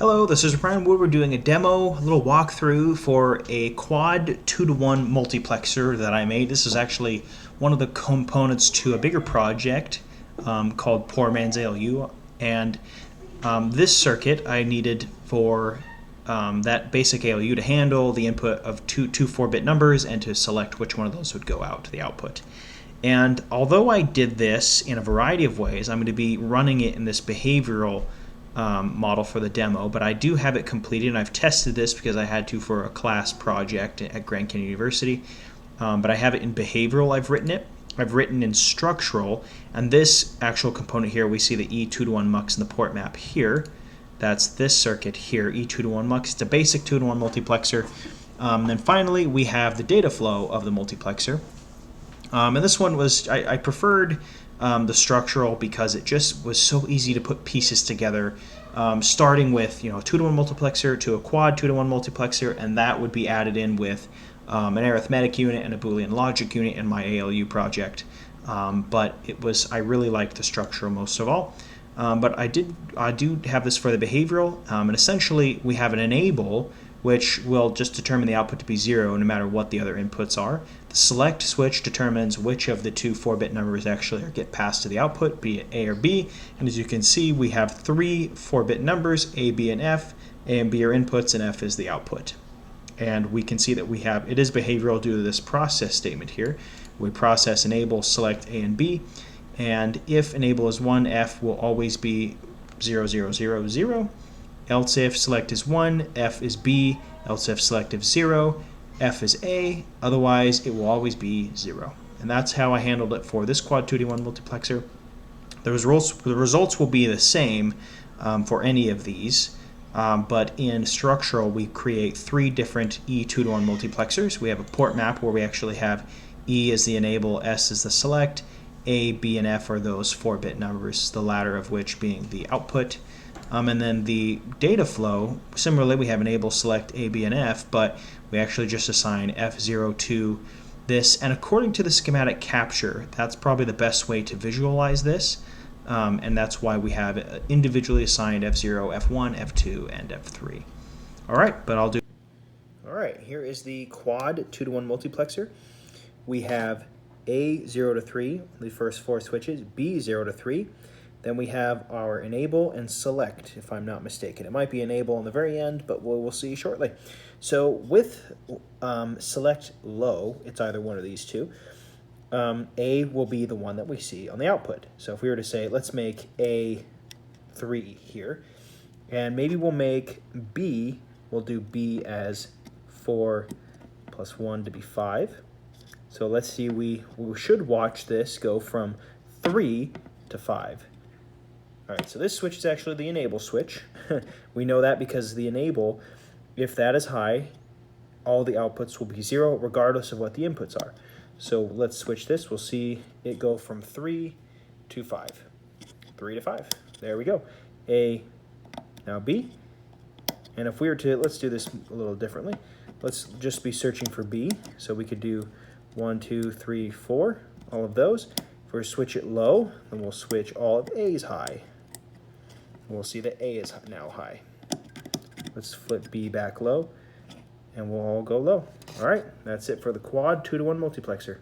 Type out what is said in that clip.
Hello, this is Brian Wood. We're doing a demo, a little walkthrough for a quad 2-to-1 multiplexer that I made. This is actually one of the components to a bigger project called Poor Man's ALU. And this circuit I needed for that basic ALU to handle the input of two 4-bit numbers and to select which one of those would go out to the output. And although I did this in a variety of ways, I'm going to be running it in this behavioral model for the demo, but I do have it completed, and I've tested this because I had to for a class project at Grand Canyon University. But I have it in behavioral. I've written in structural, and this actual component here, we see the E2-to-1 MUX in the port map here. That's this circuit here, E2-to-1 MUX. It's a basic 2-to-1 multiplexer. Then finally, we have the data flow of the multiplexer. And this one was, I preferred the structural because it just was so easy to put pieces together, starting with a 2-to-1 multiplexer to a quad 2-to-1 multiplexer, and that would be added in with an arithmetic unit and a Boolean logic unit in my ALU project. But I really liked the structural most of all. But I do have this for the behavioral, and essentially we have an enable, which will just determine the output to be 0 no matter what the other inputs are. The select switch determines which of the two 4-bit numbers actually get passed to the output, be it A or B. And as you can see, we have 3 4-bit numbers, A, B, and F. A and B are inputs, and F is the output. And we can see that it is behavioral due to this process statement here. We process enable, select A and B. And if enable is 1, F will always be 0, 0, 0, 0. Else if select is 1, F is B, else if select is 0, F is A, otherwise it will always be 0. And that's how I handled it for this quad 2-to-1 multiplexer. The results will be the same for any of these, but in structural we create 3 different E2-to-1 multiplexers. We have a port map where we actually have E as the enable, S as the select, A, B, and F are those 4-bit numbers, the latter of which being the output. And then the data flow, similarly, we have enable, select, A, B, and F, but we actually just assign F0 to this. And according to the schematic capture, that's probably the best way to visualize this. And that's why we have individually assigned F0, F1, F2, and F3. All right, All right, here is the quad 2-to-1 multiplexer. We have A 0 to 3, the first 4 switches, B 0 to 3. Then we have our enable and select, if I'm not mistaken. It might be enable on the very end, but we'll see shortly. So with select low, it's either one of these two. A will be the one that we see on the output. So if we were to say, let's make A3 here, and maybe we'll make B, we'll do B as 4 plus 1 to be 5. So let's see, we should watch this go from 3 to 5. All right, so this switch is actually the enable switch. We know that because the enable, if that is high, all the outputs will be 0 regardless of what the inputs are. So let's switch this. We'll see it go from 3 to 5. 3 to 5. There we go. A, now B. And if we were to, let's do this a little differently. Let's just be searching for B. So we could do 1, 2, 3, 4, all of those. If we switch it low, then we'll switch all of A's high. We'll see that A is now high. Let's flip B back low, and we'll all go low. All right, that's it for the quad 2-to-1 multiplexer.